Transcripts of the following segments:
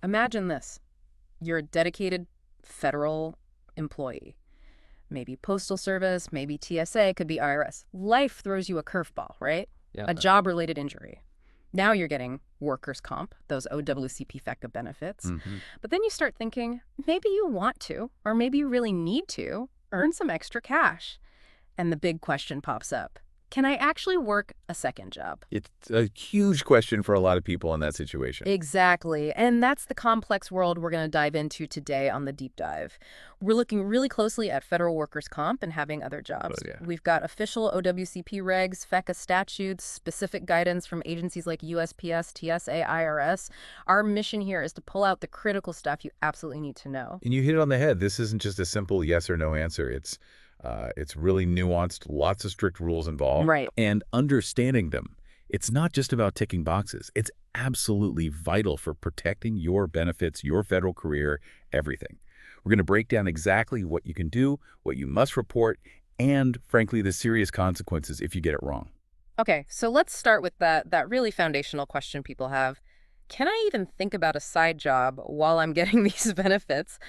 Imagine this. You're a dedicated federal employee. Maybe Postal Service, maybe TSA, could be IRS. Life throws you a curveball, right? Yeah. A job-related injury. Now you're getting workers' comp, those OWCP FECA benefits. But then you start thinking, maybe you want to, or maybe you really need to, earn some extra cash. And the big question pops up. Can I actually work a second job? It's a huge question for a lot of people in that situation. Exactly. And that's the complex world we're going to dive into today on the deep dive. We're looking really closely at federal workers' comp and having other jobs. Oh, yeah. We've got official OWCP regs, FECA statutes, specific guidance from agencies like USPS, TSA, IRS. Our mission here is to pull out the critical stuff you absolutely need to know. And you hit it on the head. This isn't just a simple yes or no answer. It's really nuanced, lots of strict rules involved. Right. And understanding them. It's not just about ticking boxes. It's absolutely vital for protecting your benefits, your federal career, everything. We're going to break down exactly what you can do, what you must report, and, frankly, the serious consequences if you get it wrong. Okay, so let's start with that really foundational question people have. Can I even think about a side job while I'm getting these benefits?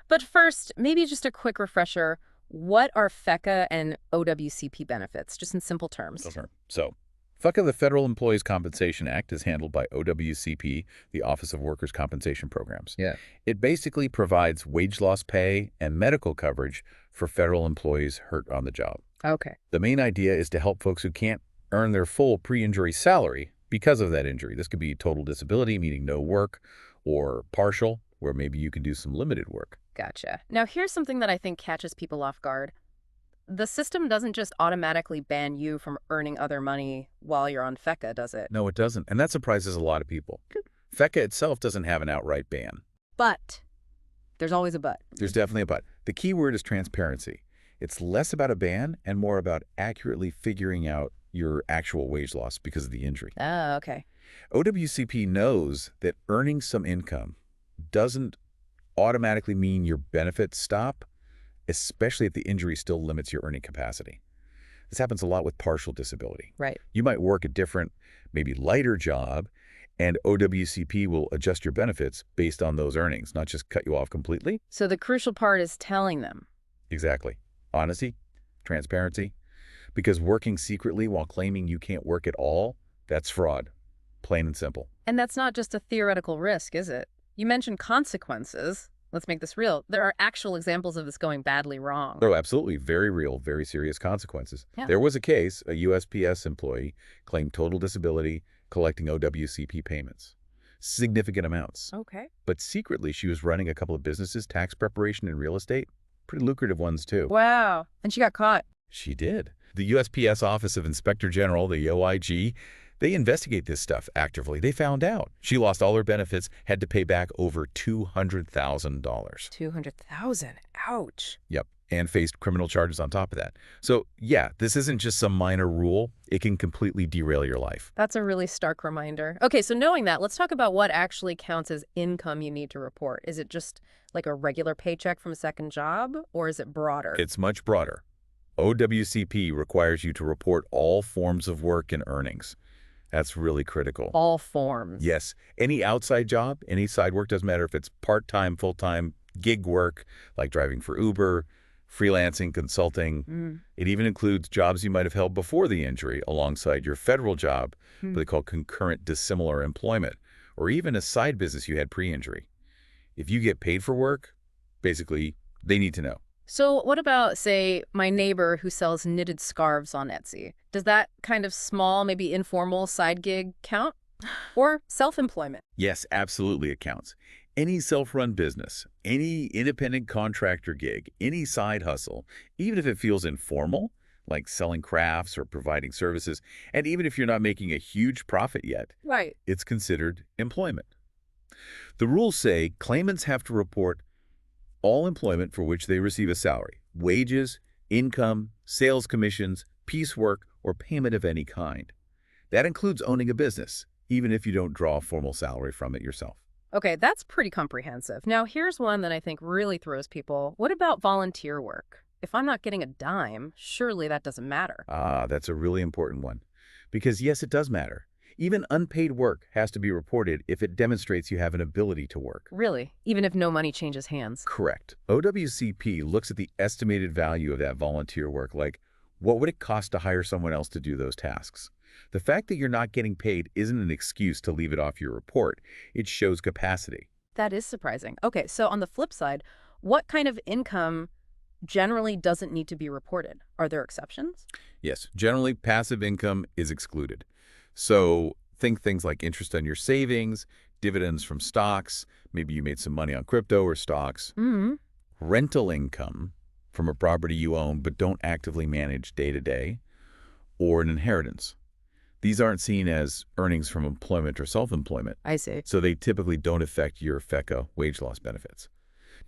But first, maybe just a quick refresher. What are FECA and OWCP benefits, just in simple terms? Sure. So, FECA, the Federal Employees Compensation Act, is handled by OWCP, the Office of Workers' Compensation Programs. Yeah. It basically provides wage loss pay and medical coverage for federal employees hurt on the job. Okay. The main idea is to help folks who can't earn their full pre-injury salary because of that injury. This could be total disability, meaning no work, or partial, where maybe you can do some limited work. Gotcha. Now, here's something that I think catches people off guard. The system doesn't just automatically ban you from earning other money while you're on FECA, does it? No, it doesn't, and that surprises a lot of people. FECA itself doesn't have an outright ban. But there's always a but. There's definitely a but. The key word is transparency. It's less about a ban and more about accurately figuring out your actual wage loss because of the injury. Oh, okay. OWCP knows that earning some income doesn't automatically mean your benefits stop, especially if the injury still limits your earning capacity. This happens a lot with partial disability. Right. You might work a different, maybe lighter job, and OWCP will adjust your benefits based on those earnings, not just cut you off completely. So the crucial part is telling them. Exactly. Honesty, transparency, because working secretly while claiming you can't work at all, that's fraud, plain and simple. And that's not just a theoretical risk, is it? You mentioned consequences. Let's make this real. There are actual examples of this going badly wrong. Oh, absolutely. Very real, very serious consequences. Yeah. There was a case, a USPS employee claimed total disability, collecting OWCP payments. Significant amounts. Okay. But secretly, she was running a couple of businesses, tax preparation and real estate. Pretty lucrative ones, too. Wow. And she got caught. She did. The USPS Office of Inspector General, the OIG, they investigate this stuff actively. They found out. She lost all her benefits, had to pay back over $200,000. $200,000. Ouch. Yep. And faced criminal charges on top of that. So, yeah, this isn't just some minor rule. It can completely derail your life. That's a really stark reminder. Okay, so knowing that, let's talk about what actually counts as income you need to report. Is it just like a regular paycheck from a second job, or is it broader? It's much broader. OWCP requires you to report all forms of work and earnings. That's really critical. All forms. Yes. Any outside job, any side work, doesn't matter if it's part-time, full-time, gig work, like driving for Uber, freelancing, consulting. It even includes jobs you might have held before the injury alongside your federal job, what they call concurrent dissimilar employment, or even a side business you had pre-injury. If you get paid for work, basically, they need to know. So what about, say, my neighbor who sells knitted scarves on Etsy? Does that kind of small, maybe informal side gig count? Or self-employment? Yes, absolutely it counts. Any self-run business, any independent contractor gig, any side hustle, even if it feels informal, like selling crafts or providing services, and even if you're not making a huge profit yet, Right. it's considered employment. The rules say claimants have to report all employment for which they receive a salary, wages, income, sales commissions, piecework, or payment of any kind. That includes owning a business, even if you don't draw a formal salary from it yourself. Okay, that's pretty comprehensive. Now, here's one that I think really throws people. What about volunteer work? If I'm not getting a dime, surely that doesn't matter. Ah, that's a really important one. Because yes, it does matter. Even unpaid work has to be reported if it demonstrates you have an ability to work. Really? Even if no money changes hands? Correct. OWCP looks at the estimated value of that volunteer work, like what would it cost to hire someone else to do those tasks? The fact that you're not getting paid isn't an excuse to leave it off your report. It shows capacity. That is surprising. Okay, so on the flip side, what kind of income generally doesn't need to be reported? Are there exceptions? Yes, generally passive income is excluded. So think things like interest on your savings, dividends from stocks, maybe you made some money on crypto or stocks. Mm-hmm. Rental income from a property you own but don't actively manage day to day, or an inheritance. These aren't seen as earnings from employment or self-employment, I see. so they typically don't affect your FECA wage loss benefits.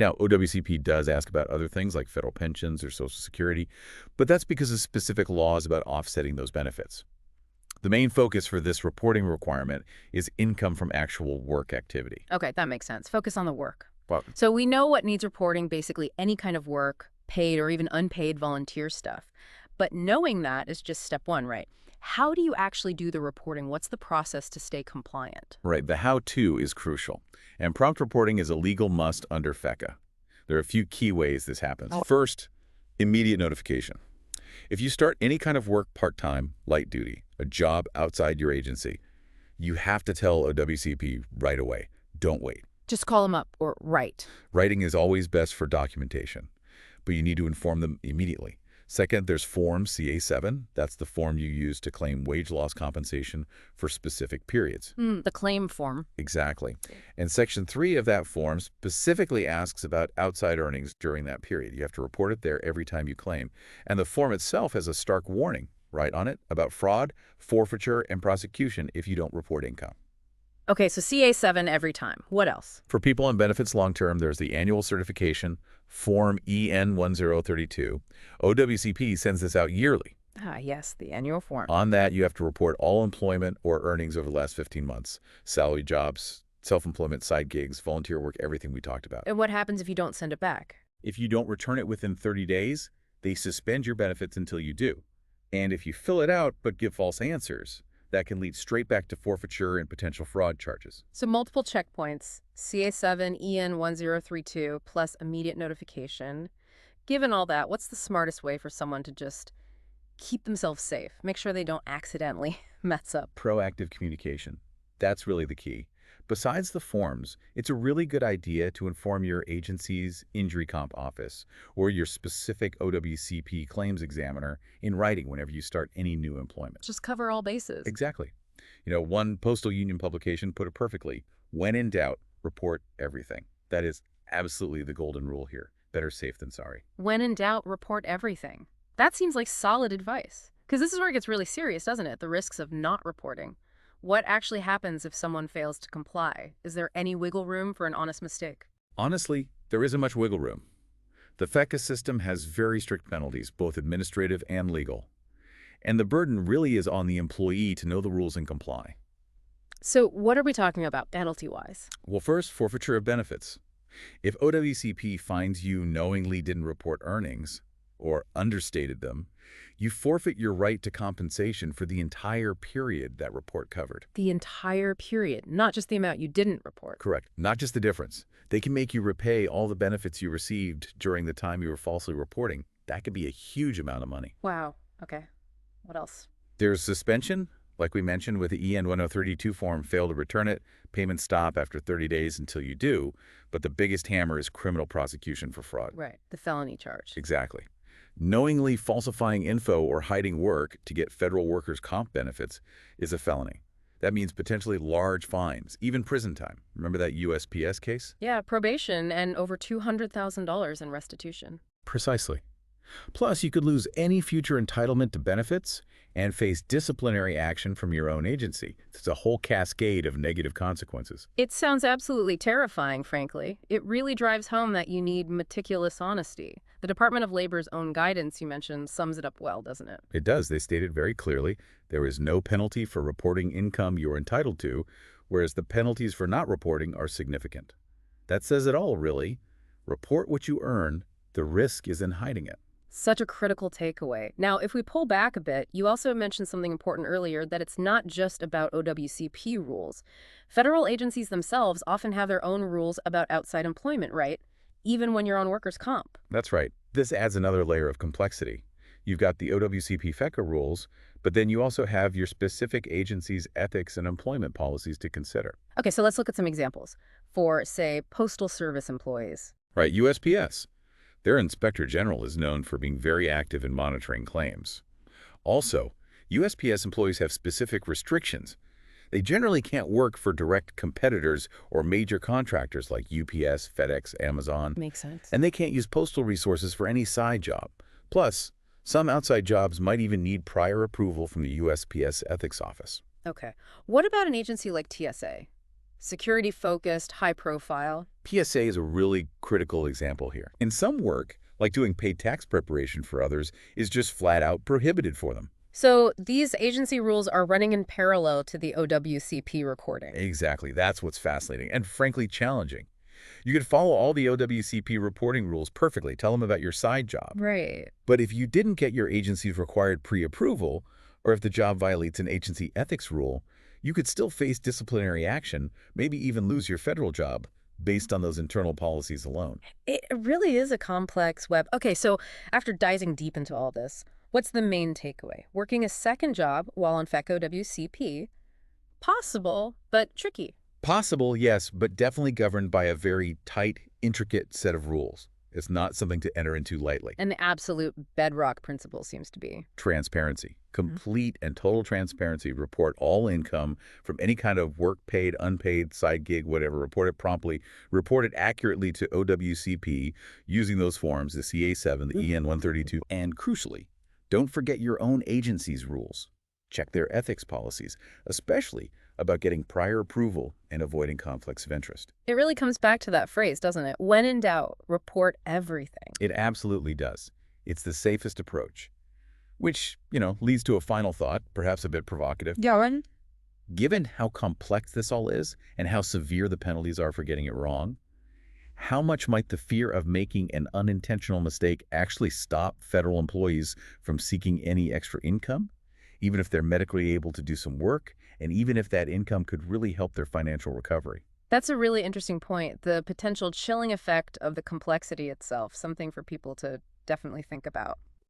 Now, OWCP does ask about other things like federal pensions or Social Security, but that's because of specific laws about offsetting those benefits. The main focus for this reporting requirement is income from actual work activity. Okay, that makes sense. Focus on the work. Well, So we know what needs reporting, basically any kind of work, paid or even unpaid volunteer stuff. But knowing that is just step one, right? How do you actually do the reporting? What's the process to stay compliant? right, the how-to is crucial, and prompt reporting is a legal must under FECA. There are a few key ways this happens. First, immediate notification. If you start any kind of work part-time, light duty, a job outside your agency, you have to tell OWCP right away. Don't wait. Just call them up or write. Writing is always best for documentation, but you need to inform them immediately. Second, there's Form CA-7. That's the form you use to claim wage loss compensation for specific periods. The claim form. Exactly. And Section 3 of that form specifically asks about outside earnings during that period. You have to report it there every time you claim. And the form itself has a stark warning right on it about fraud, forfeiture, and prosecution if you don't report income. Okay, so CA-7 every time. What else? For people on benefits long-term, there's the annual certification, Form EN1032. OWCP sends this out yearly. Ah, yes, the annual form. On that, you have to report all employment or earnings over the last 15 months. Salary jobs, self-employment, side gigs, volunteer work, everything we talked about. And what happens if you don't send it back? If you don't return it within 30 days, they suspend your benefits until you do. And if you fill it out but give false answers, that can lead straight back to forfeiture and potential fraud charges. So multiple checkpoints, CA-7, EN1032, plus immediate notification. Given all that, what's the smartest way for someone to just keep themselves safe? Make sure they don't accidentally mess up. Proactive communication. That's really the key. Besides the forms, it's a really good idea to inform your agency's injury comp office or your specific OWCP claims examiner in writing whenever you start any new employment. Just cover all bases. Exactly. You know, one postal union publication put it perfectly. When in doubt, report everything. That is absolutely the golden rule here. Better safe than sorry. When in doubt, report everything. That seems like solid advice. Because this is where it gets really serious, doesn't it? The risks of not reporting. What actually happens if someone fails to comply? Is there any wiggle room for an honest mistake? Honestly, there isn't much wiggle room. The FECA system has very strict penalties, both administrative and legal. And the burden really is on the employee to know the rules and comply. So what are we talking about penalty-wise? Well, first, forfeiture of benefits. If OWCP finds you knowingly didn't report earnings or understated them, you forfeit your right to compensation for the entire period that report covered. The entire period, not just the amount you didn't report. Correct. Not just the difference. They can make you repay all the benefits you received during the time you were falsely reporting. That could be a huge amount of money. Wow. Okay. What else? There's suspension. Like we mentioned with the EN1032 form, fail to return it, payments stop after 30 days until you do. But the biggest hammer is criminal prosecution for fraud. Right. The felony charge. Exactly. Knowingly falsifying info or hiding work to get federal workers' comp benefits is a felony. That means potentially large fines, even prison time. Remember that USPS case? Yeah, probation and over $200,000 in restitution. Precisely. Plus, you could lose any future entitlement to benefits and face disciplinary action from your own agency. It's a whole cascade of negative consequences. It sounds absolutely terrifying, frankly. It really drives home that you need meticulous honesty. The Department of Labor's own guidance you mentioned sums it up well, doesn't it? It does. They stated very clearly there is no penalty for reporting income you're entitled to, whereas the penalties for not reporting are significant. That says it all, really. Report what you earn. The risk is in hiding it. Such a critical takeaway. Now, if we pull back a bit, you also mentioned something important earlier, that it's not just about OWCP rules. Federal agencies themselves often have their own rules about outside employment, right? Even when you're on workers' comp. That's right. This adds another layer of complexity. You've got the OWCP FECA rules, but then you also have your specific agency's ethics and employment policies to consider. Okay, so let's look at some examples. For, say, Postal Service employees. Right, USPS. Their Inspector General is known for being very active in monitoring claims. Also, USPS employees have specific restrictions. They generally can't work for direct competitors or major contractors like UPS, FedEx, Amazon. Makes sense. And they can't use postal resources for any side job. Plus, some outside jobs might even need prior approval from the USPS Ethics Office. Okay. What about an agency like TSA? Security-focused, high-profile. TSA is a really critical example here. In some work, like doing paid tax preparation for others, is just flat out prohibited for them. So these agency rules are running in parallel to the OWCP recording. Exactly. That's what's fascinating and frankly challenging. You could follow all the OWCP reporting rules perfectly, tell them about your side job. Right. But if you didn't get your agency's required pre-approval, or if the job violates an agency ethics rule, you could still face disciplinary action, maybe even lose your federal job, based on those internal policies alone. It really is a complex web. Okay, so after diving deep into all this, what's the main takeaway? Working a second job while on FECA OWCP, possible, but tricky. Possible, yes, but definitely governed by a very tight, intricate set of rules. It's not something to enter into lightly. And the absolute bedrock principle seems to be Transparency. Complete and total transparency. Report all income from any kind of work, paid, unpaid, side gig, whatever. Report it promptly. Report it accurately to OWCP using those forms, the CA7, the EN-132. And crucially, don't forget your own agency's rules. Check their ethics policies, especially about getting prior approval and avoiding conflicts of interest. It really comes back to that phrase, doesn't it? When in doubt, report everything. It absolutely does. It's the safest approach. Which, leads to a final thought, perhaps a bit provocative. Yeah. Given how complex this all is and how severe the penalties are for getting it wrong, how much might the fear of making an unintentional mistake actually stop federal employees from seeking any extra income, even if they're medically able to do some work, and even if that income could really help their financial recovery? That's a really interesting point. The potential chilling effect of the complexity itself, something for people to definitely think about.